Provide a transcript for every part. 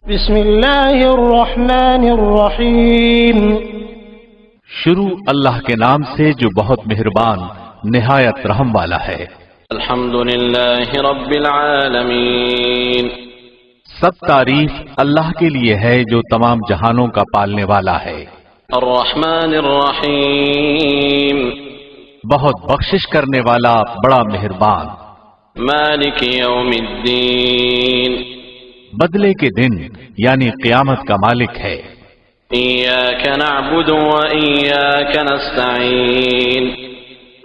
بسم اللہ الرحمن الرحیم شروع اللہ کے نام سے جو بہت مہربان نہایت رحم والا ہے۔ الحمد للہ رب العالمین، سب تعریف اللہ کے لیے ہے جو تمام جہانوں کا پالنے والا ہے۔ الرحمن الرحیم، بہت بخشش کرنے والا بڑا مہربان۔ مالک یوم الدین، بدلے کے دن یعنی قیامت کا مالک ہے۔ ایاک نعبد و ایاک نستعین،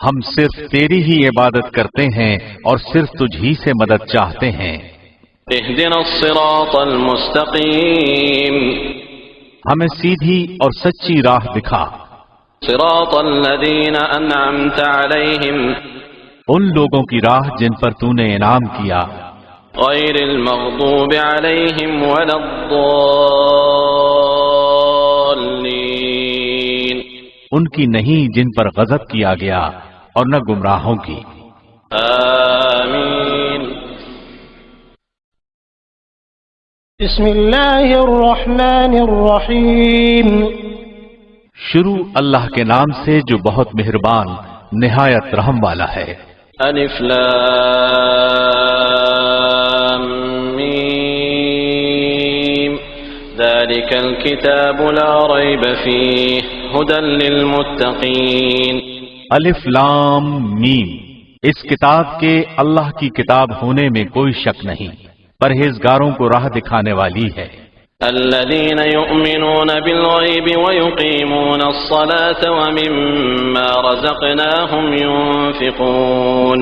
ہم صرف تیری ہی عبادت کرتے ہیں اور صرف تجھ ہی سے مدد چاہتے ہیں۔ اہدنا الصراط المستقیم، ہمیں سیدھی اور سچی راہ دکھا۔ صراط الذین انعمت علیہم، ان لوگوں کی راہ جن پر تو نے انعام کیا، غیر المغضوب علیہم ولا الضالین، ان کی نہیں جن پر غضب کیا گیا اور نہ گمراہوں کی۔ آمین۔ بسم اللہ الرحمن الرحیم شروع اللہ کے نام سے جو بہت مہربان نہایت رحم والا ہے۔ الف لام میم، ذلك الكتاب لا ریب فیہ ھدی للمتقین۔ الف لام میم، اس کتاب کے اللہ کی کتاب ہونے میں کوئی شک نہیں، پرہیزگاروں کو راہ دکھانے والی ہے۔ الذين يؤمنون بالغيب ويقيمون الصلاة ومما رزقناهم ينفقون،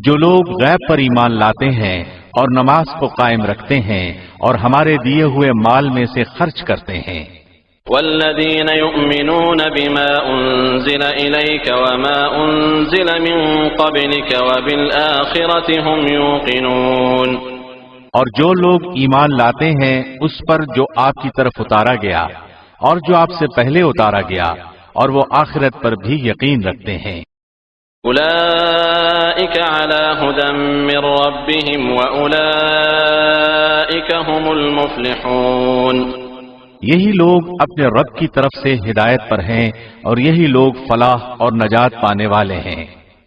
جو لوگ غیب پر ایمان لاتے ہیں اور نماز کو قائم رکھتے ہیں اور ہمارے دیے ہوئے مال میں سے خرچ کرتے ہیں۔ والذين يؤمنون بما أنزل إليك وما أنزل من قبلك وبالآخرة هم يوقنون، اور جو لوگ ایمان لاتے ہیں اس پر جو آپ کی طرف اتارا گیا اور جو آپ سے پہلے اتارا گیا، اور وہ آخرت پر بھی یقین رکھتے ہیں۔ أولئك على هدى من ربهم وأولئك هم المفلحون، یہی لوگ اپنے رب کی طرف سے ہدایت پر ہیں اور یہی لوگ فلاح اور نجات پانے والے ہیں۔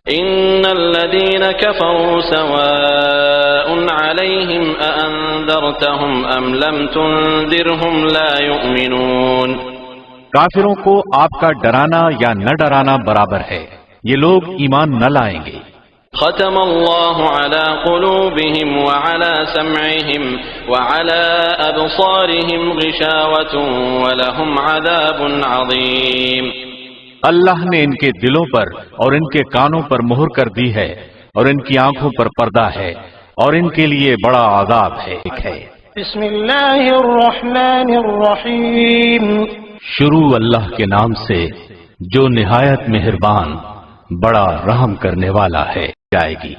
إن الذين كفروا سواء عليهم أأنذرتهم أم لم تنذرهم لا يؤمنون، کافروں کو آپ کا ڈرانا یا نہ ڈرانا برابر ہے، یہ لوگ ایمان نہ لائیں گے۔ ختم الله على قلوبهم وعلى سمعهم وعلى أبصارهم غشاوة ولهم عذاب عظيم، اللہ نے ان کے دلوں پر اور ان کے کانوں پر مہر کر دی ہے اور ان کی آنکھوں پر پردہ ہے اور ان کے لیے بڑا عذاب ہے۔ بسم اللہ الرحمن الرحیم شروع اللہ کے نام سے جو نہایت مہربان بڑا رحم کرنے والا ہے۔ جائے گی۔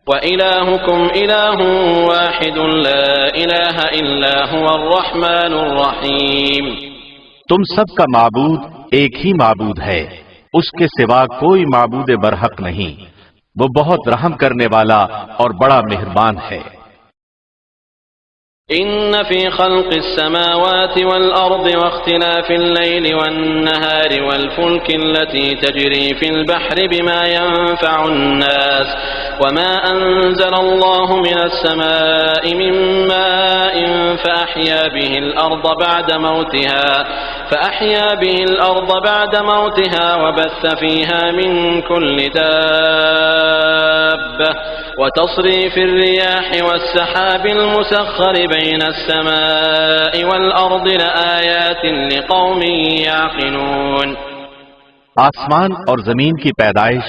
وَإِلَٰهُكُمْ إِلَٰهٌ وَاحِدٌ لَا إِلَٰهَ إِلَّا هُوَ الرَّحْمَٰنُ الرَّحِيمُ، تم سب کا معبود ایک ہی معبود ہے، اس کے سوا کوئی معبود برحق نہیں، وہ بہت رحم کرنے والا اور بڑا مہربان ہے۔ إن في خلق السماوات والأرض واختلاف الليل والنهار والفلك التي تجري في البحر بما ينفع الناس وما أنزل الله من السماء من ماء فأحيا به الأرض بعد موتها وبث فيها من كل دابة وتصريف الرياح والسحاب المسخر بين السماء والأرض لآيات لقوم يعقلون، آسمان اور زمین کی پیدائش،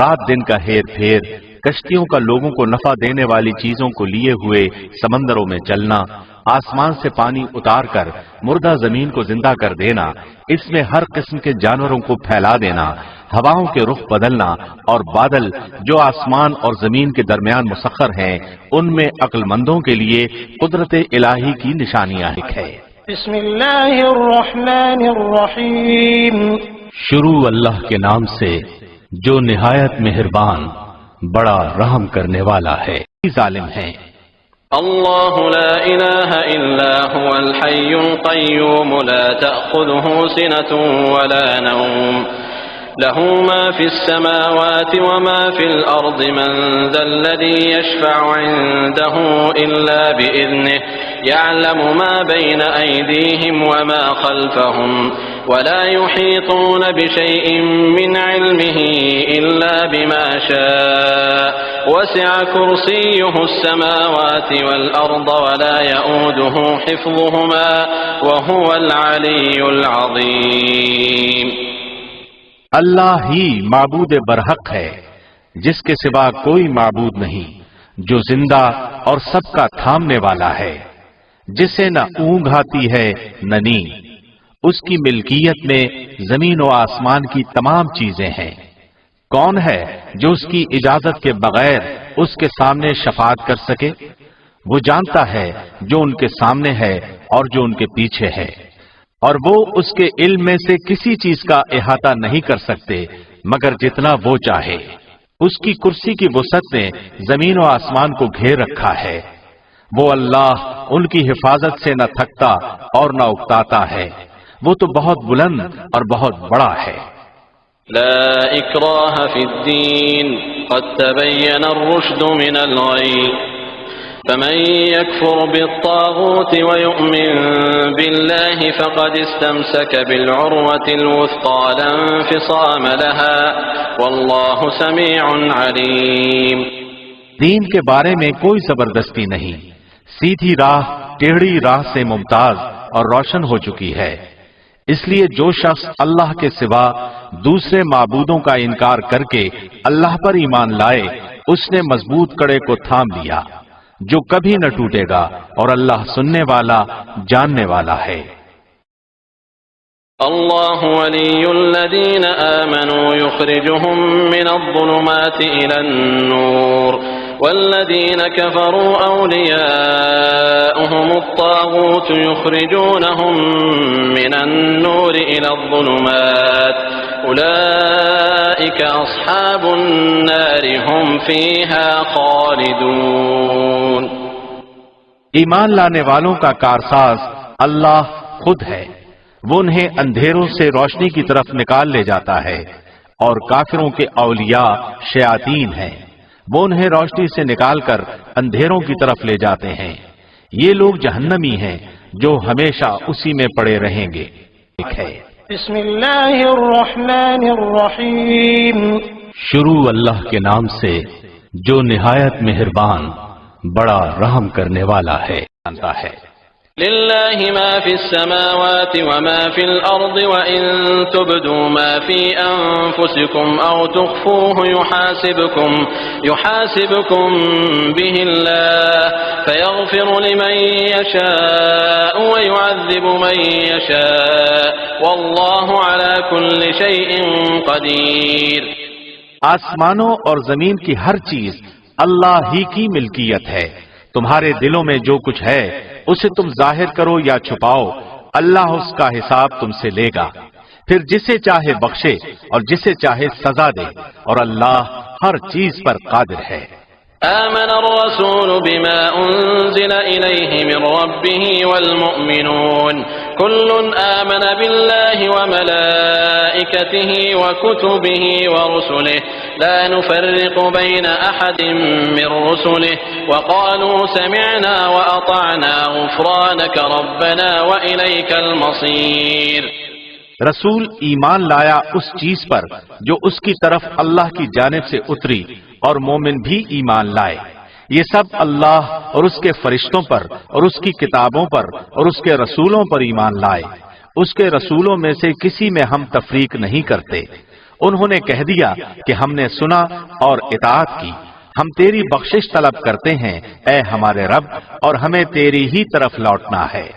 رات دن کا ہیر پھیر، کشتیوں کا لوگوں کو نفع دینے والی چیزوں کو لیے ہوئے سمندروں میں چلنا، آسمان سے پانی اتار کر مردہ زمین کو زندہ کر دینا، اس میں ہر قسم کے جانوروں کو پھیلا دینا، ہواؤں کے رخ بدلنا اور بادل جو آسمان اور زمین کے درمیان مسخر ہیں، ان میں عقل مندوں کے لیے قدرت الہی کی نشانیاں ہے۔ بسم اللہ الرحمن الرحیم شروع اللہ کے نام سے جو نہایت مہربان بڑا رحم کرنے والا ہے۔ ظالم ہیں الله لا إله إلا هو الحي القيوم لا تأخذه سنة ولا نوم له ما في السماوات وما في الأرض من ذا الذي يشفع عنده إلا بإذنه يعلم ما بين أيديهم وما خلفهم ولا يحيطون بشيء من علمه إلا بما شاء وسع كرسيه السماوات والأرض ولا يؤوده حفظهما وهو العلي العظيم. اللہ ہی معبود برحق ہے جس کے سوا کوئی معبود نہیں، جو زندہ اور سب کا تھامنے والا ہے، جسے نہ اونگ آتی ہے نہ نیند. اس کی ملکیت میں زمین و آسمان کی تمام چیزیں ہیں. کون ہے جو اس کی اجازت کے بغیر اس کے سامنے شفاعت کر سکے؟ وہ جانتا ہے جو ان کے سامنے ہے اور جو ان کے پیچھے ہے، اور وہ اس کے علم میں سے کسی چیز کا احاطہ نہیں کر سکتے مگر جتنا وہ چاہے. اس کی کرسی کی وسعت نے زمین و آسمان کو گھیر رکھا ہے. وہ اللہ ان کی حفاظت سے نہ تھکتا اور نہ اکتاتا ہے. وہ تو بہت بلند اور بہت بڑا ہے. لا اکراہ فی الدین قد تبین الرشد من الغی فمن يكفر بالطاغوت ويؤمن بالله فقد استمسك بالعروة الوثقى لا انفصام لها والله سميع عليم. دین کے بارے میں کوئی زبردستی نہیں، سیدھی راہ ٹیڑھی راہ سے ممتاز اور روشن ہو چکی ہے. اس لیے جو شخص اللہ کے سوا دوسرے معبودوں کا انکار کر کے اللہ پر ایمان لائے اس نے مضبوط کڑے کو تھام لیا جو کبھی نہ ٹوٹے گا، اور اللہ سننے والا جاننے والا ہے. اللہ ولی الذین آمنوا یخرجهم من الظلمات الى النور والذین كفروا اولیاؤهم الطاغوت یخرجونهم من النور الى الظلمات اولئک اصحاب النار هم فیہا خالدون. ایمان لانے والوں کا کارساز اللہ خود ہے. وہ انہیں اندھیروں سے روشنی کی طرف نکال لے جاتا ہے، اور کافروں کے اولیاء شیاطین ہیں. وہ انہیں روشنی سے نکال کر اندھیروں کی طرف لے جاتے ہیں. یہ لوگ جہنمی ہیں جو ہمیشہ اسی میں پڑے رہیں گے. بسم اللہ الرحمن الرحیم. شروع اللہ کے نام سے جو نہایت مہربان بڑا رحم کرنے والا ہے. جانتا ہے للہ ما فی السماوات وما فی الارض وان تبدوا ما فی انفسکم او تخفوه یحاسبکم به اللہ فیغفر لمن یشاء ویعذب من یشاء واللہ علی کل شیء قدیر. آسمانوں اور زمین کی ہر چیز اللہ ہی کی ملکیت ہے. تمہارے دلوں میں جو کچھ ہے اسے تم ظاہر کرو یا چھپاؤ، اللہ اس کا حساب تم سے لے گا. پھر جسے چاہے بخشے اور جسے چاہے سزا دے، اور اللہ ہر چیز پر قادر ہے. آمن الرسول بما انزل الیہ من ربہ والمؤمنون كل آمن بالله وملائكته وكتبه ورسله لا نفرق بين أحد من رسله وقالوا سمعنا وأطعنا غفرانك ربنا وإليك المصير. رسول ایمان لایا اس چیز پر جو اس کی طرف اللہ کی جانب سے اتری، اور مومن بھی ایمان لائے. یہ سب اللہ اور اس کے فرشتوں پر اور اس کی کتابوں پر اور اس کے رسولوں پر ایمان لائے. اس کے رسولوں میں سے کسی میں ہم تفریق نہیں کرتے. انہوں نے کہہ دیا کہ ہم نے سنا اور اطاعت کی. ہم تیری بخشش طلب کرتے ہیں اے ہمارے رب، اور ہمیں تیری ہی طرف لوٹنا ہے.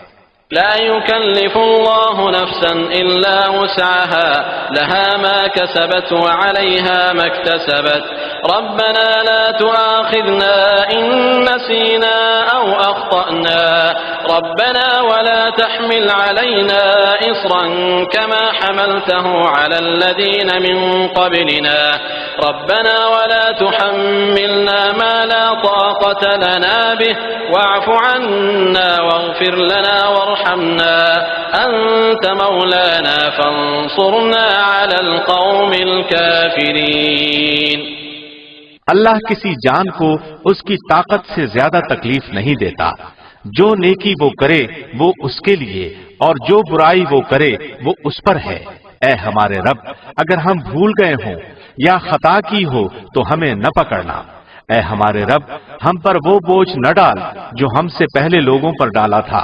لا يكلف الله نفسا إلا وسعها لها ما كسبت وعليها ما اكتسبت ربنا لا تؤاخذنا إن نسينا أو أخطأنا ربنا ولا تحمل علينا إصرا كما حملته على الذين من قبلنا ربنا ولا تحملنا ما لا طاقة لنا به واعف عنا واغفر لنا وارحمنا أنت مولانا فانصرنا على القوم الكافرين۔ اللہ کسی جان کو اس کی طاقت سے زیادہ تکلیف نہیں دیتا، جو نیکی وہ کرے وہ اس کے لیے اور جو برائی وہ کرے وہ اس پر ہے۔ اے ہمارے رب، اگر ہم بھول گئے ہوں یا خطا کی ہو تو ہمیں نہ پکڑنا۔ اے ہمارے رب، ہم پر وہ بوجھ نہ ڈال جو ہم سے پہلے لوگوں پر ڈالا تھا۔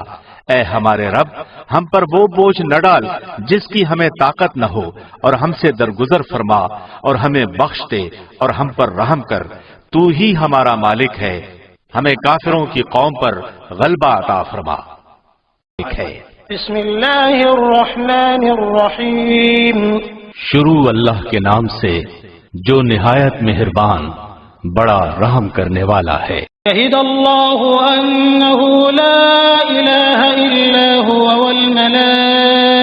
اے ہمارے رب، ہم پر وہ بوجھ نہ ڈال جس کی ہمیں طاقت نہ ہو، اور ہم سے درگزر فرما اور ہمیں بخش دے اور ہم پر رحم کر۔ تو ہی ہمارا مالک ہے، ہمیں کافروں کی قوم پر غلبہ عطا فرما۔ بسم اللہ الرحمن الرحیم۔ شروع اللہ کے نام سے جو نہایت مہربان بڑا رحم کرنے والا ہے۔ شہد اللہ انہ لا الہ الا هو والملائکۃ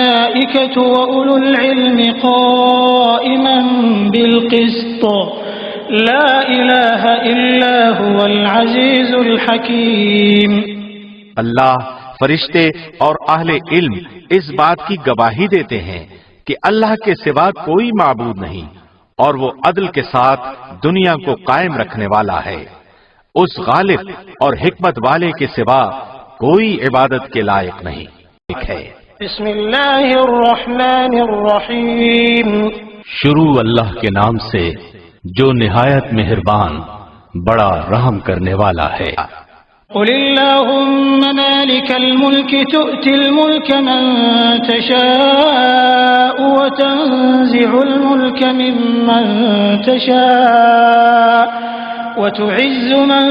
واولو العلم قائما بالقسط لا الہ الا هو العزیز الحکیم۔ اللہ، فرشتے اور اہل علم اس بات کی گواہی دیتے ہیں کہ اللہ کے سوا کوئی معبود نہیں، اور وہ عدل کے ساتھ دنیا کو قائم رکھنے والا ہے۔ اس غالب اور حکمت والے کے سوا کوئی عبادت کے لائق نہیں ہے۔ بسم اللہ الرحمن الرحیم۔ شروع اللہ کے نام سے جو نہایت مہربان بڑا رحم کرنے والا ہے۔ قل اللهم مالك الملك تؤتي الملك من تشاء وتنزع الملك ممن تشاء وتعز من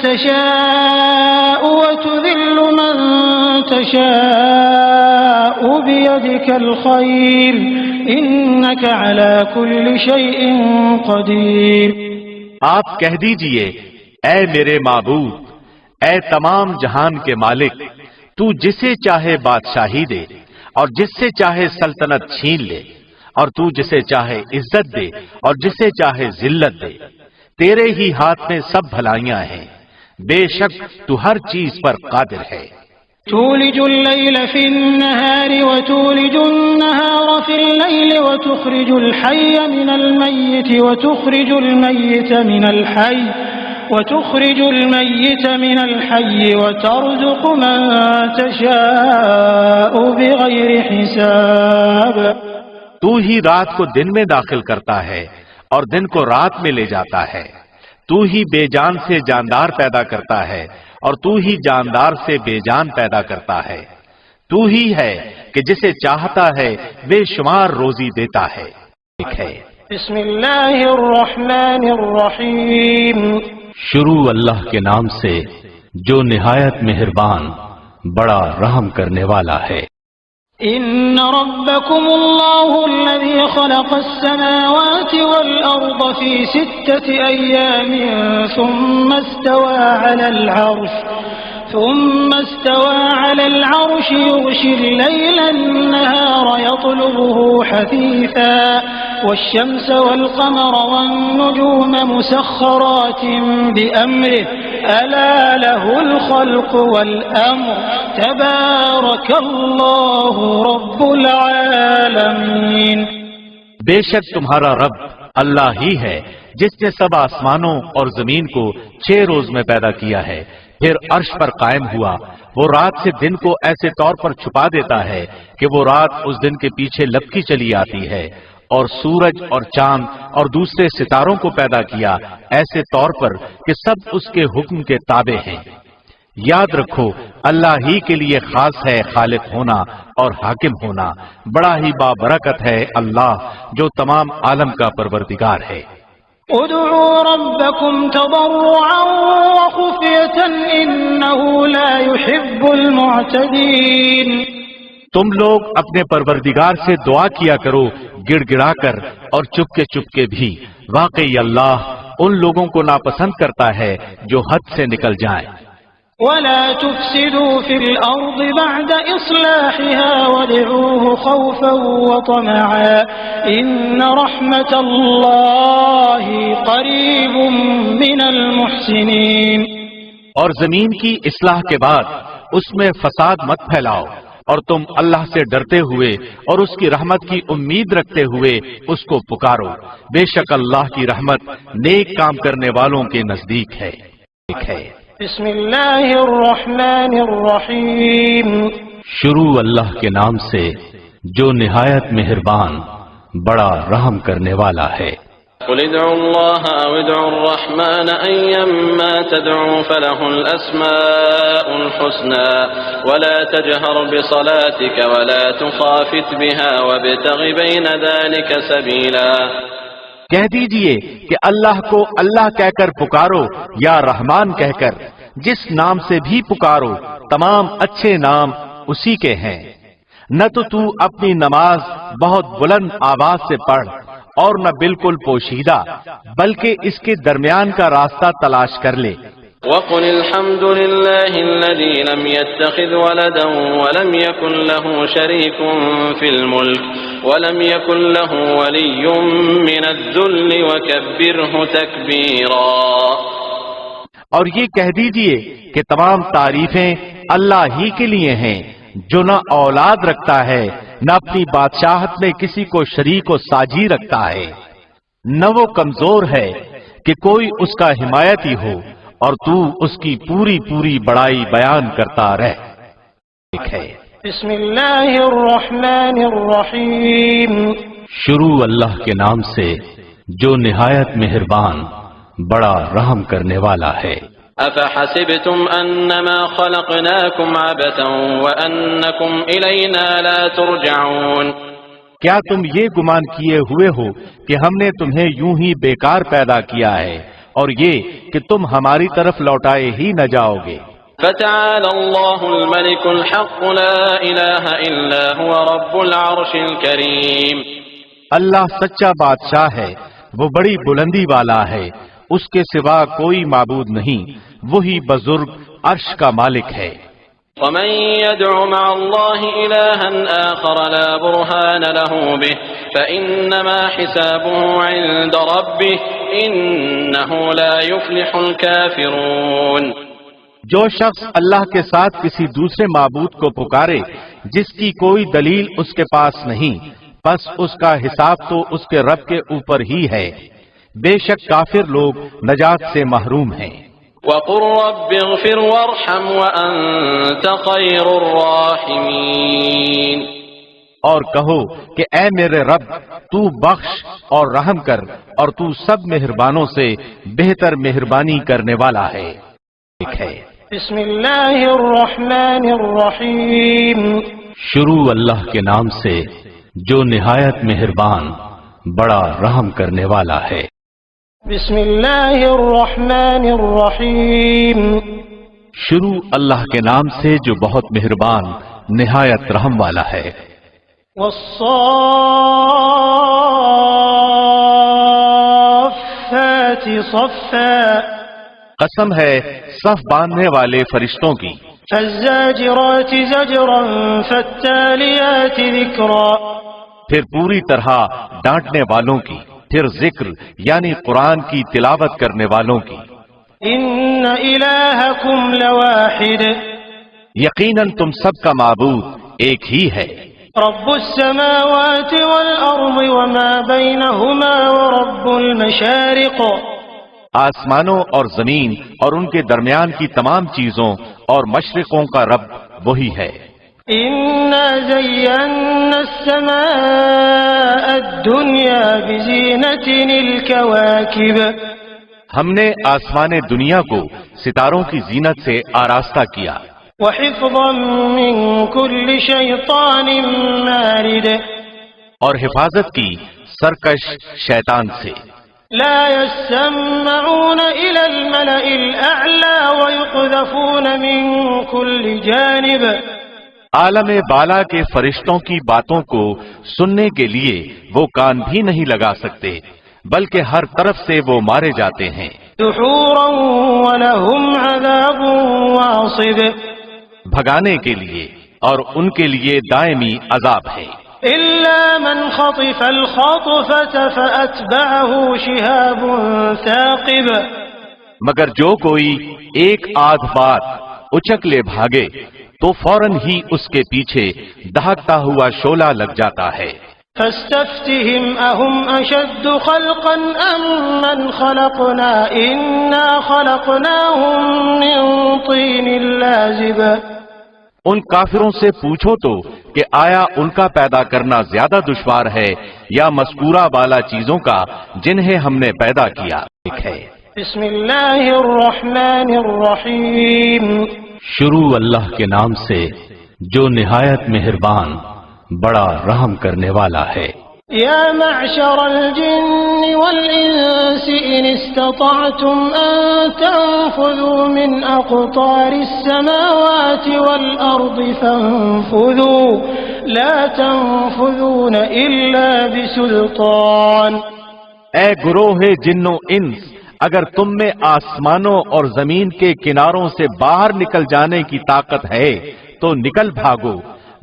تشاء وتذل من تشاء بيدك الخير إنك على كل شيء قدير۔ آپ کہہ دیجئے، اے میرے معبود، اے تمام جہان کے مالک، تو جسے چاہے بادشاہی دے اور جس سے چاہے سلطنت چھین لے، اور تو جسے چاہے عزت دے اور جسے چاہے ذلت دے، تیرے ہی ہاتھ میں سب بھلائیاں ہیں، بے شک تو ہر چیز پر قادر ہے۔ تولج الليل في النهار وتولج النهار في الليل وتخرج الحي من الميت وتخرج الميت من الحي وترزق من تشاء بغير حساب۔ تو ہی رات کو دن میں داخل کرتا ہے اور دن کو رات میں لے جاتا ہے۔ تو ہی بے جان سے جاندار پیدا کرتا ہے اور تو ہی جاندار سے بے جان پیدا کرتا ہے۔ تو ہی ہے کہ جسے چاہتا ہے بے شمار روزی دیتا ہے۔ بسم اللہ الرحمن الرحیم۔ شروع اللہ کے نام سے جو نہایت مہربان بڑا رحم کرنے والا ہے۔ ان ربکم اللہ الذی خلق السماوات والارض فی 6 ایام ثم استوى على العرش يغشي الليل النهار يطلبه حثيثا والشمس والقمر والنجوم مسخرات بأمره ألا له الخلق والأمر تبارك الله رب العالمين۔ بے شک تمہارا رب اللہ ہی ہے جس نے سب آسمانوں اور زمین کو 6 روز میں پیدا کیا ہے، پھر عرش پر قائم ہوا۔ وہ رات سے دن کو ایسے طور پر چھپا دیتا ہے کہ وہ رات اس دن کے پیچھے لپکی چلی آتی ہے، اور سورج اور چاند اور دوسرے ستاروں کو پیدا کیا ایسے طور پر کہ سب اس کے حکم کے تابع ہیں۔ یاد رکھو، اللہ ہی کے لیے خاص ہے خالق ہونا اور حاکم ہونا۔ بڑا ہی بابرکت ہے اللہ جو تمام عالم کا پروردگار ہے۔ ادعوا ربكم تضرعا وخفية إنه لا يحب المعتدين۔ المعتدين تم لوگ اپنے پروردگار سے دعا کیا کرو گڑ گڑا کر اور چپکے چپکے بھی، واقعی اللہ ان لوگوں کو ناپسند کرتا ہے جو حد سے نکل جائیں۔ ولا تفسدوا في الأرض بعد إصلاحها وادعوه خوفا وطمعا إن رحمة الله قريب من المحسنين۔ اور زمین کی اصلاح کے بعد اس میں فساد مت پھیلاؤ، اور تم اللہ سے ڈرتے ہوئے اور اس کی رحمت کی امید رکھتے ہوئے اس کو پکارو، بے شک اللہ کی رحمت نیک کام کرنے والوں کے نزدیک ہے۔ بسم اللہ الرحمن الرحیم، شروع اللہ کے نام سے جو نہایت مہربان بڑا رحم کرنے والا ہے۔ قل ادعوا الله أو ادعوا الرحمن أيما تدعوا فله الأسماء الحسنى ولا تجهر بصلاتك ولا تخافت بها وابتغ بين ذلك سبيلا۔ کہہ دیجئے کہ اللہ کو اللہ کہہ کر پکارو یا رحمان کہہ کر، جس نام سے بھی پکارو تمام اچھے نام اسی کے ہیں۔ نہ تو اپنی نماز بہت بلند آواز سے پڑھ اور نہ بالکل پوشیدہ، بلکہ اس کے درمیان کا راستہ تلاش کر لے۔ وقل الحمد لله الذي لم يتخذ ولدا ولم يكن له شريك في الملك ولم يكن له ولي من الذل وكبره تكبيرا۔ اور یہ کہہ دیجئے کہ تمام تعریفیں اللہ ہی کے لیے ہیں جو نہ اولاد رکھتا ہے نہ اپنی بادشاہت میں کسی کو شریک و ساجی رکھتا ہے، نہ وہ کمزور ہے کہ کوئی اس کا حمایتی ہو، اور تو اس کی پوری پوری بڑائی بیان کرتا رہ۔ بسم اللہ الرحمن الرحیم، شروع اللہ کے نام سے جو نہایت مہربان بڑا رحم کرنے والا ہے۔ افحسبتم انما خلقناكم عبثا وانکم الینا لا ترجعون۔ کیا تم یہ گمان کیے ہوئے ہو کہ ہم نے تمہیں یوں ہی بیکار پیدا کیا ہے اور یہ کہ تم ہماری طرف لوٹائے ہی نہ جاؤ گے؟ فتعالى الله الملك الحق لا اله الا هو رب العرش الكريم۔ اللہ سچا بادشاہ ہے، وہ بڑی بلندی والا ہے، اس کے سوا کوئی معبود نہیں، وہی بزرگ عرش کا مالک ہے۔ ومن يدع مع الله إلها آخر لا برهان له به فإنما حسابه عند ربه إنه لا يفلح الكافرون۔ جو شخص اللہ کے ساتھ کسی دوسرے معبود کو پکارے جس کی کوئی دلیل اس کے پاس نہیں، پس اس کا حساب تو اس کے رب کے اوپر ہی ہے، بے شک کافر لوگ نجات سے محروم ہیں۔ وَقُلْ رَبِّ اغْفِرْ وَارْحَمْ وَأَنْتَ خَيْرُ الرَّاحِمِينَ۔ اور کہو کہ اے میرے رب تو بخش اور رحم کر، اور تو سب مہربانوں سے بہتر مہربانی کرنے والا ہے۔ بسم اللہ الرحمن الرحیم، شروع اللہ کے نام سے جو نہایت مہربان بڑا رحم کرنے والا ہے۔ بسم اللہ الرحمن الرحیم، شروع اللہ کے نام سے جو بہت مہربان نہایت رحم والا ہے۔ والصافات صفا، قسم ہے صف باندھنے والے فرشتوں کی۔ فالزاجرات زجرا فالتالیات ذکرا، پھر پوری طرح ڈانٹنے والوں کی، پھر ذکر یعنی قرآن کی تلاوت کرنے والوں کی۔ ان الہکم لواحد، یقیناً تم سب کا معبود ایک ہی ہے۔ رب السماوات والارض وما بینہما ورب المشارق، آسمانوں اور زمین اور ان کے درمیان کی تمام چیزوں اور مشرقوں کا رب وہی ہے۔ انا زینا السماء الدنیا بزینۃ الکواکب، ہم نے آسمان دنیا کو ستاروں کی زینت سے آراستہ کیا۔ وحفظا من كل شیطان مارد، اور حفاظت کی سرکش شیطان سے۔ لا يسمعون إلى الملأ الأعلى ويقذفون من كل جانب. عالم بالا کے فرشتوں کی باتوں کو سننے کے لیے وہ کان بھی نہیں لگا سکتے، بلکہ ہر طرف سے وہ مارے جاتے ہیں. دحورا ولهم عذاب واصب. بھگانے کے لیے اور ان کے لیے دائمی عذاب ہے. إلا من خطف الخطفة فأتبعه شهاب ثاقب. مگر جو کوئی ایک آدھ بات اچک لے بھاگے تو فوراً ہی اس کے پیچھے دہکتا ہوا شعلہ لگ جاتا ہے. فاستفتهم أهم أشد خلقا أم من خلقنا إنا خلقناهم من طين لازب. ان کافروں سے پوچھو تو کہ آیا ان کا پیدا کرنا زیادہ دشوار ہے یا مذکورہ والا چیزوں کا جنہیں ہم نے پیدا کیا. بسم اللہ الرحمن الرحیم. شروع اللہ کے نام سے جو نہایت مہربان بڑا رحم کرنے والا ہے. یا معشر الجن والانس ان استطعتم ان تنفذوا من اقطار السماوات والارض فانفذوا لا تنفذون الا بسلطان. اے گروہ جنوں انس، اگر تم میں آسمانوں اور زمین کے کناروں سے باہر نکل جانے کی طاقت ہے تو نکل بھاگو،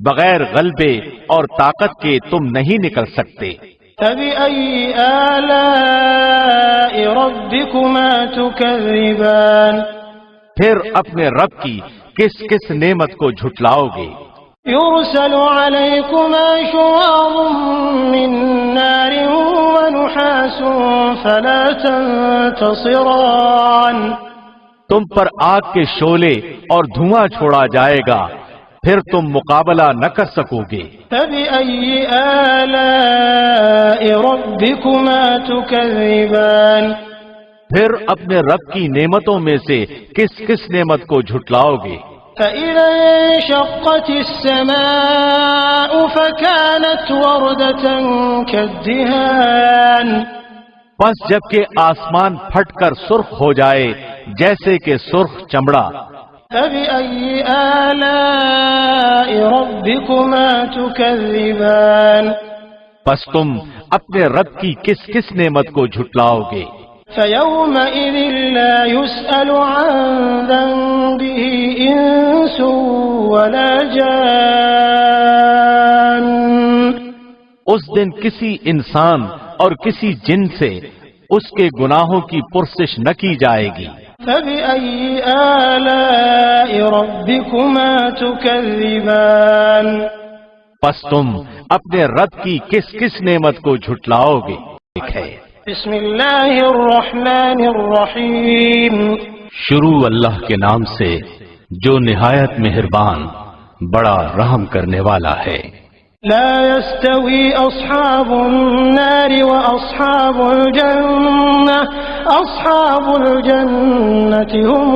بغیر غلبے اور طاقت کے تم نہیں نکل سکتے. فبأي آلاء ربكما تكذبان. پھر اپنے رب کی کس کس نعمت کو جھٹلاؤ گے؟ يرسل عليكما شواظ من نار ونحاس فلا تنتصران. تم پر آگ کے شعلے اور دھواں چھوڑا جائے گا، پھر تم مقابلہ نہ کر سکو گے. فبأي آلاء ربكما تكذبان. پھر اپنے رب کی نعمتوں میں سے کس کس نعمت کو جھٹلاؤ گے؟ فإذا انشقت السماء فكانت وردة كالدهان. پس جبکہ آسمان پھٹ کر سرخ ہو جائے جیسے کہ سرخ چمڑا. فبأي آلاء ربكما تكذبان. پس تم اپنے رب کی کس کس نعمت کو جھٹلاؤ گے؟ فيومئذ لا يسأل عن ذنبه إنس ولا جان. اس دن کسی انسان اور کسی جن سے اس کے گناہوں کی پرسش نہ کی جائے گی. فبأي آلاء ربكما تكذبان. پس تم اپنے رب کی کس کس نعمت کو جھٹلاؤ گے؟ بسم اللہ الرحمن الرحیم. شروع اللہ کے نام سے جو نہایت مہربان بڑا رحم کرنے والا ہے. لا يستوي اصحاب النار واصحاب الجنة اصحاب الجنة هم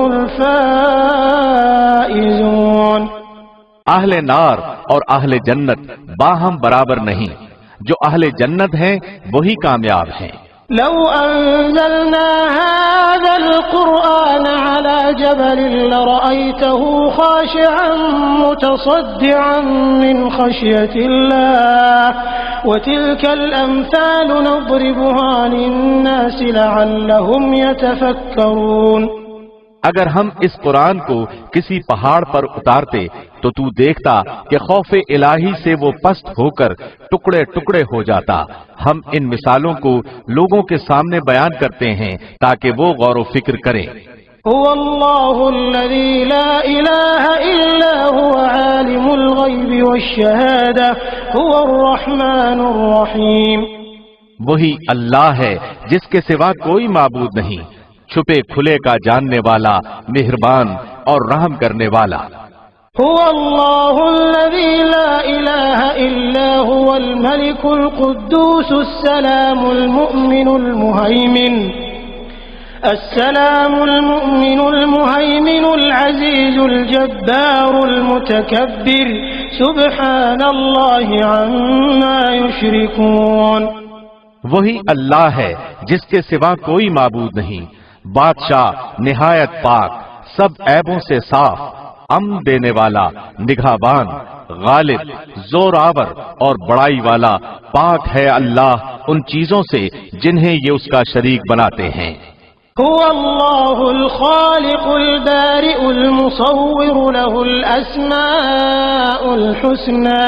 الفائزون. اہل نار اور اہل جنت باہم برابر نہیں، جو اہل جنت ہیں وہی کامیاب ہیں. لو انزلنا هذا القرآن على جبل لرأيته خاشعا متصدعا من خشية الله وتلك الأمثال نضربها للناس لعلهم يتفكرون. اگر ہم اس قرآن کو کسی پہاڑ پر اتارتے تو تو دیکھتا کہ خوف الہی سے وہ پست ہو کر ٹکڑے ٹکڑے ہو جاتا. ہم ان مثالوں کو لوگوں کے سامنے بیان کرتے ہیں تاکہ وہ غور و فکر کریں. هو اللہ الذی لا الہ الا هو عالم الغیب والشہادہ هو الرحمن الرحیم. وہی اللہ ہے جس کے سوا کوئی معبود نہیں، چھپے کھلے کا جاننے والا، مہربان اور رحم کرنے والا. هو اللہ الذی لا الہ الا هو الملک القدوس السلام المؤمن المهيمن العزيز الجبار المتكبر سبحان الله عما يشركون. وہی اللہ ہے جس کے سوا کوئی معبود نہیں، بادشاہ نہایت پاک، سب عیبوں سے صاف، امن دینے والا، نگہبان، غالب، زور آور اور بڑائی والا، پاک ہے اللہ ان چیزوں سے جنہیں یہ اس کا شریک بناتے ہیں۔ هو الله الخالق البارئ المصور له الأسماء الحسنى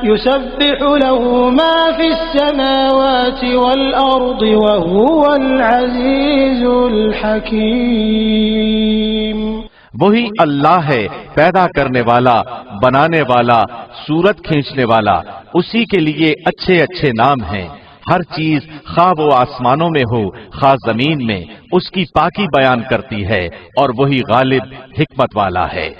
يسبح له ما في السماوات والأرض وهو العزيز الحكيم۔ وہی اللہ ہے پیدا کرنے والا، بنانے والا، صورت کھینچنے والا، اسی کے لیے اچھے اچھے نام ہیں۔ ہر چیز خواہ وہ آسمانوں میں ہو خواہ زمین میں اس کی پاکی بیان کرتی ہے، اور وہی غالب حکمت والا ہے۔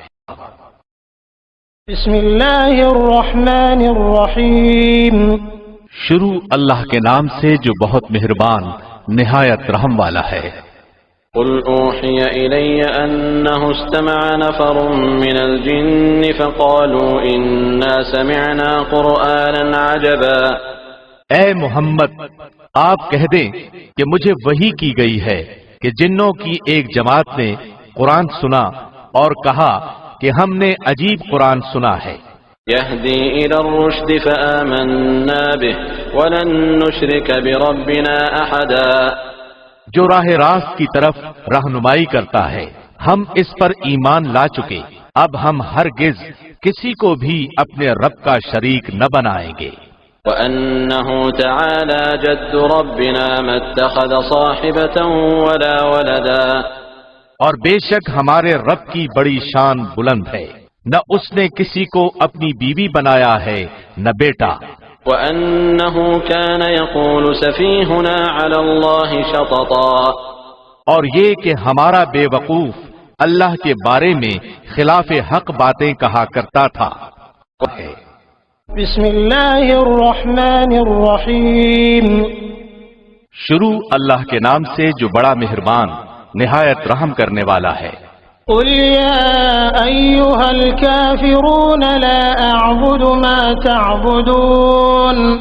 بسم اللہ الرحمن الرحیم۔ شروع اللہ کے نام سے جو بہت مہربان نہایت رحم والا ہے۔ قل اوحی الی انہ استمع نفر من الجن فقالوا انا سمعنا قرآنا عجبا۔ اے محمد آپ کہہ دیں کہ مجھے وحی کی گئی ہے کہ جنوں کی ایک جماعت نے قرآن سنا اور کہا کہ ہم نے عجیب قرآن سنا ہے۔ یہدی الی الرشد فآمنا بہ ولن نشرک بربنا احدا۔ جو راہ راست کی طرف رہنمائی کرتا ہے، ہم اس پر ایمان لا چکے، اب ہم ہرگز کسی کو بھی اپنے رب کا شریک نہ بنائیں گے۔ وَأَنَّهُ تَعَالَى جَدُّ رَبِّنَا مَا اتَّخَذَ صَاحِبَةً وَلَا وَلَدًا۔ اور بے شک ہمارے رب کی بڑی شان بلند ہے، نہ اس نے کسی کو اپنی بیوی بنایا ہے نہ بیٹا۔ وَأَنَّهُ كَانَ يَقُولُ سَفِيهُنَا عَلَى اللَّهِ شَطَطًا۔ اور یہ کہ ہمارا بے وقوف اللہ کے بارے میں خلاف حق باتیں کہا کرتا تھا۔ بسم اللہ الرحمن الرحیم۔ شروع اللہ کے نام سے جو بڑا مہربان نہایت رحم کرنے والا ہے۔ قل یا ایھا الکافرون لا اعبد ما تعبدون۔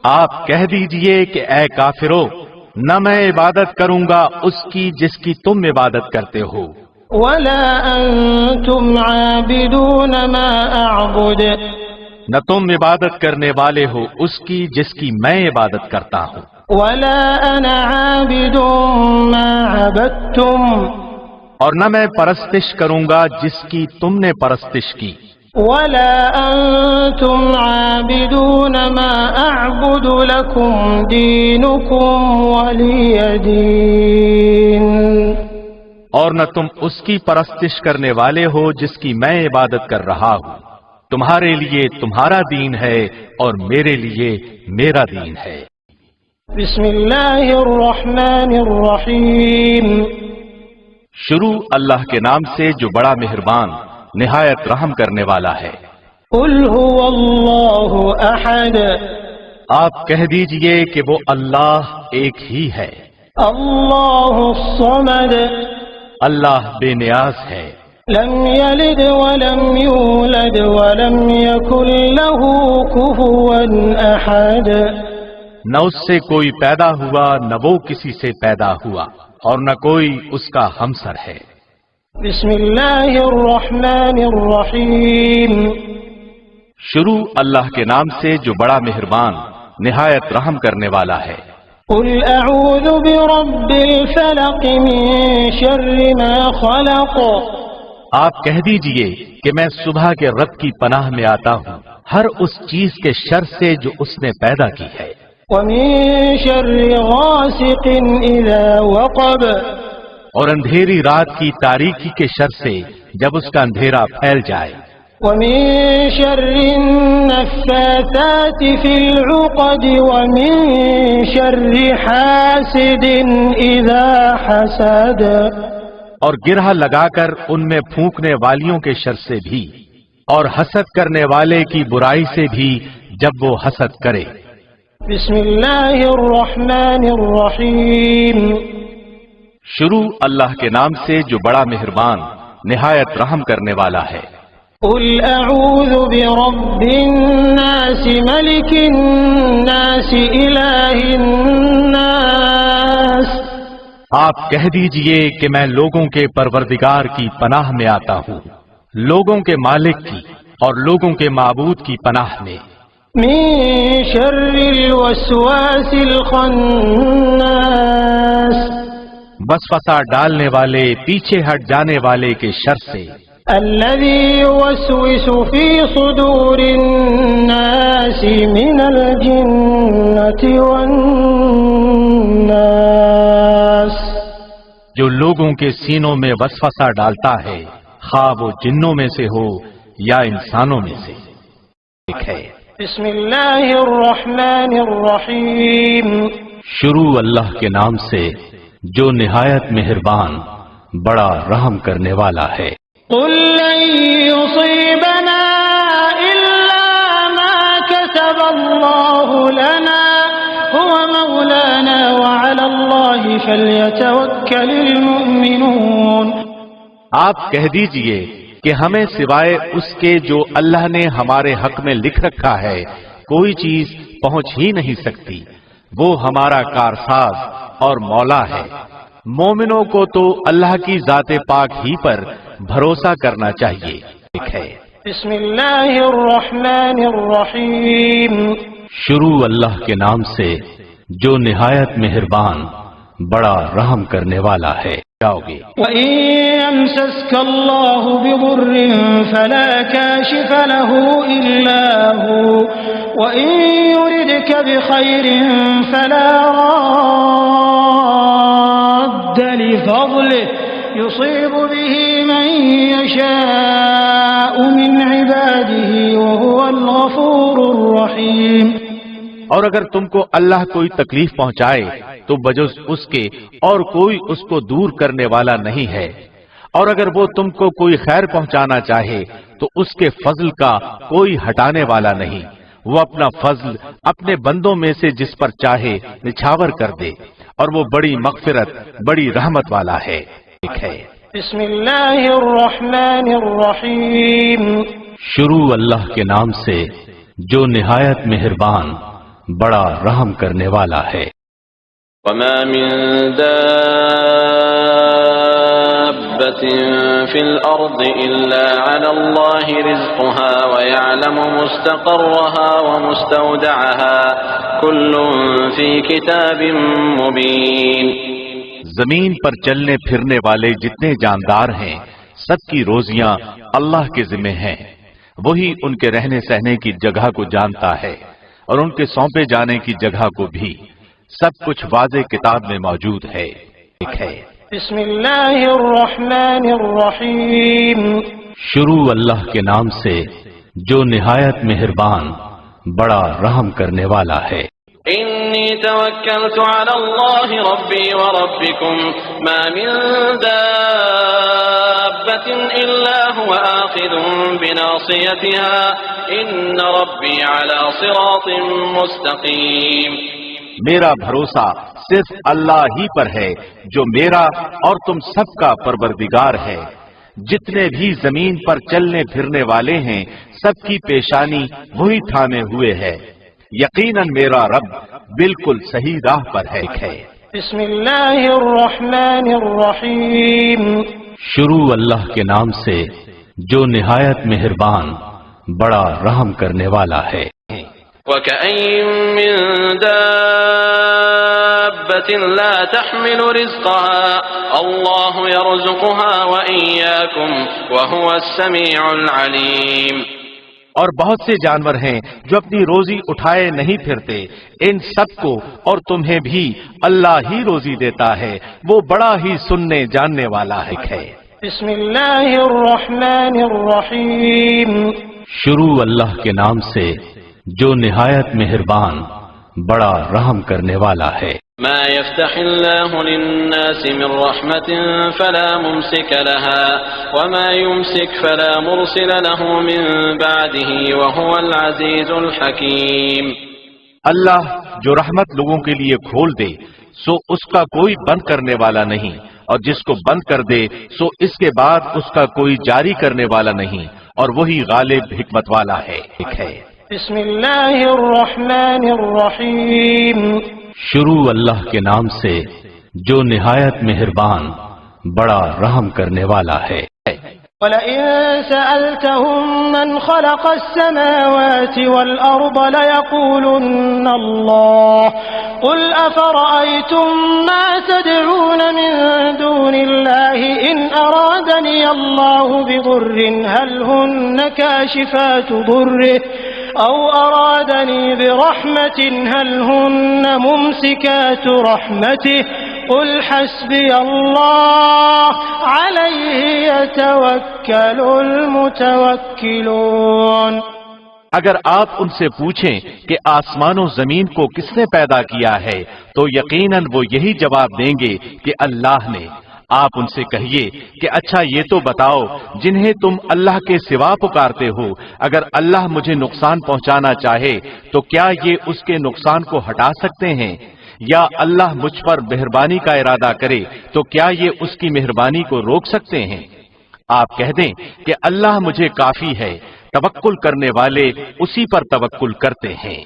آپ کہہ دیجئے کہ اے کافرو، نہ میں عبادت کروں گا اس کی جس کی تم عبادت کرتے ہو، ولا انتم عابدون ما اعبد۔ نہ تم عبادت کرنے والے ہو اس کی جس کی میں عبادت کرتا ہوں، ولا انا عابد ما عبدتم۔ اور نہ میں پرستش کروں گا جس کی تم نے پرستش کی، ولا انتم عابدون ما اعبد لكم دینکم ولی دین۔ اور نہ تم اس کی پرستش کرنے والے ہو جس کی میں عبادت کر رہا ہوں، تمہارے لیے تمہارا دین ہے اور میرے لیے میرا دین ہے۔ بسم اللہ الرحمن الرحیم۔ شروع اللہ کے نام سے جو بڑا مہربان نہایت رحم کرنے والا ہے۔ قل هو اللہ احد۔ آپ کہہ دیجئے کہ وہ اللہ ایک ہی ہے۔ اللہ الصمد۔ اللہ بے نیاز ہے، لم یلد ولم یولد ولم یکن له کفوا احد۔ نہ اس سے کوئی پیدا ہوا نہ وہ کسی سے پیدا ہوا، اور نہ کوئی اس کا ہمسر ہے۔ بسم اللہ الرحمن الرحیم۔ شروع اللہ کے نام سے جو بڑا مہربان نہایت رحم کرنے والا ہے۔ قل اعوذ برب الفلق من شر ما خلق۔ آپ کہہ دیجئے کہ میں صبح کے رب کی پناہ میں آتا ہوں ہر اس چیز کے شر سے جو اس نے پیدا کی ہے، ومن شر غاسق اذا وقب۔ اور اندھیری رات کی تاریکی کے شر سے جب اس کا اندھیرا پھیل جائے، ومن شر النفاثات في العقد ومن شر حاسد اذا حسد۔ اور گرہ لگا کر ان میں پھونکنے والیوں کے شر سے بھی، اور حسد کرنے والے کی برائی سے بھی جب وہ حسد کرے۔ بسم اللہ الرحمن الرحیم۔ شروع اللہ کے نام سے جو بڑا مہربان نہایت رحم کرنے والا ہے۔ قل اعوذ برب الناس ملک الناس الہ الناس، آپ کہہ دیجئے کہ میں لوگوں کے پروردگار کی پناہ میں آتا ہوں، لوگوں کے مالک کی اور لوگوں کے معبود کی پناہ میں، من شر الوسواس الخناس، وسوسہ ڈالنے والے پیچھے ہٹ جانے والے کے شر سے، الذي يوسوس في صدور الناس من الجنة والناس، جو لوگوں کے سینوں میں وسوسہ ڈالتا ہے، خواہ وہ جنوں میں سے ہو یا انسانوں میں سے۔ ایک ہے بسم اللہ الرحمن الرحیم، شروع اللہ کے نام سے جو نہایت مہربان بڑا رحم کرنے والا ہے۔ قل لن يصيبنا إلا ما كتب الله لنا هو مولانا وعلى الله فليتوكل المؤمنون، آپ کہہ دیجئے کہ ہمیں سوائے اس کے جو اللہ نے ہمارے حق میں لکھ رکھا ہے کوئی چیز پہنچ ہی نہیں سکتی، وہ ہمارا کارساز اور مولا ہے۔ مومنوں کو تو اللہ کی ذات پاک ہی پر بھروسہ کرنا چاہیے۔ ایک ہے بسم اللہ الرحمن الرحیم، شروع اللہ کے نام سے جو نہایت مہربان بڑا رحم کرنے والا ہے۔ جاؤ گے وَإِن يَمْسَسْكَ اللَّهُ بِضُرٍّ فَلَا كَاشِفَ لَهُ إِلَّا هُوَ وَإِن يُرِدْكَ بِخَيْرٍ فَلَا رَادَّ لِفَضْلِهِ يُصِيبُ بِهِ مَن يَشَاءُ مِنْ عِبَادِهِ وَهُوَ الْغَفُورُ الرَّحِيمُ، اور اگر تم کو اللہ کوئی تکلیف پہنچائے تو بجز اس کے اور کوئی اس کو دور کرنے والا نہیں ہے، اور اگر وہ تم کو کوئی خیر پہنچانا چاہے تو اس کے فضل کا کوئی ہٹانے والا نہیں، وہ اپنا فضل اپنے بندوں میں سے جس پر چاہے نچھاور کر دے، اور وہ بڑی مغفرت بڑی رحمت والا ہے۔ ایک ہے بسم اللہ الرحمن الرحیم، شروع اللہ کے نام سے جو نہایت مہربان بڑا رحم کرنے والا ہے۔ وما من دابة في الأرض إلا على الله رزقها ويعلم مستقرها ومستودعها كل في كتاب مبين۔ زمین پر چلنے پھرنے والے جتنے جاندار ہیں سب کی روزیاں اللہ کے ذمہ ہیں، وہی ان کے رہنے سہنے کی جگہ کو جانتا ہے اور ان کے سونپے جانے کی جگہ کو بھی، سب کچھ واضح کتاب میں موجود ہے۔ ایک ہے بسم اللہ الرحمن الرحیم، شروع اللہ کے نام سے جو نہایت مہربان بڑا رحم کرنے والا ہے۔ إني توكلت على الله ربي وربكم ما من دابة إلا هو آخذ بناصيتها إن ربي على صراط مستقيم۔ میرا بھروسہ صرف اللہ ہی پر ہے جو میرا اور تم سب کا پروردگار ہے، جتنے بھی زمین پر چلنے پھرنے والے ہیں سب کی پیشانی وہی تھامے ہوئے ہے، یقیناً میرا رب بالکل صحیح راہ پر ہے۔ بسم اللہ الرحمن الرحیم، شروع اللہ کے نام سے جو نہایت مہربان بڑا رحم کرنے والا ہے۔ وَكَأَيٍّ مِّن دَابَّةٍ لَّا تَحْمِلُ رِزْقَهَا اللَّهُ يَرْزُقُهَا وَإِيَّاكُمْ وَهُوَ السَّمِيعُ الْعَلِيمُ۔ اور بہت سے جانور ہیں جو اپنی روزی اٹھائے نہیں پھرتے، ان سب کو اور تمہیں بھی اللہ ہی روزی دیتا ہے، وہ بڑا ہی سننے جاننے والا ہے۔ بسم اللہ الرحمن الرحیم، شروع اللہ کے نام سے جو نہایت مہربان بڑا رحم کرنے والا ہے۔ ما يفتح الله للناس من رحمة فلا ممسك لها وما يمسك فلا مرسل له من بعده وهو العزيز الحكيم۔ اللہ جو رحمت لوگوں کے لیے کھول دے سو اس کا کوئی بند کرنے والا نہیں، اور جس کو بند کر دے سو اس کے بعد اس کا کوئی جاری کرنے والا نہیں، اور وہی غالب حکمت والا ہے۔ بسم اللہ الرحمن الرحیم۔ شروع اللہ کے نام سے جو نہایت مہربان بڑا رحم کرنے والا ہے۔ وَلَئِن سَأَلْتَهُم مَّنْ خَلَقَ السَّمَاوَاتِ وَالْأَرْضَ لَيَقُولُنَّ اللَّهُ قُلْ أَفَرَأَيْتُم مَّا تَدْعُونَ مِن دُونِ اللَّهِ إِنْ أَرَادَنِيَ اللَّهُ بِضُرٍّ هَلْ هُنَّ كَاشِفَاتُ ضُرِّهِ أَوْ أَرَادَنِي بِرَحْمَةٍ هَلْ هُنَّ مُمْسِكَاتُ رَحْمَتِهِ قُلْ حَسْبِيَ اللَّهُ عَلَيْهِ يَتَوَكَّلُ الْمُتَوَكِّلُونَ۔ اگر آپ ان سے پوچھیں کہ آسمان و زمین کو کس نے پیدا کیا ہے تو یقیناً وہ یہی جواب دیں گے کہ اللہ نے۔ آپ ان سے کہیے کہ اچھا یہ تو بتاؤ جنہیں تم اللہ کے سوا پکارتے ہو، اگر اللہ مجھے نقصان پہنچانا چاہے تو کیا یہ اس کے نقصان کو ہٹا سکتے ہیں؟ یا اللہ مجھ پر مہربانی کا ارادہ کرے تو کیا یہ اس کی مہربانی کو روک سکتے ہیں؟ آپ کہہ دیں کہ اللہ مجھے کافی ہے، توکل کرنے والے اسی پر توکل کرتے ہیں۔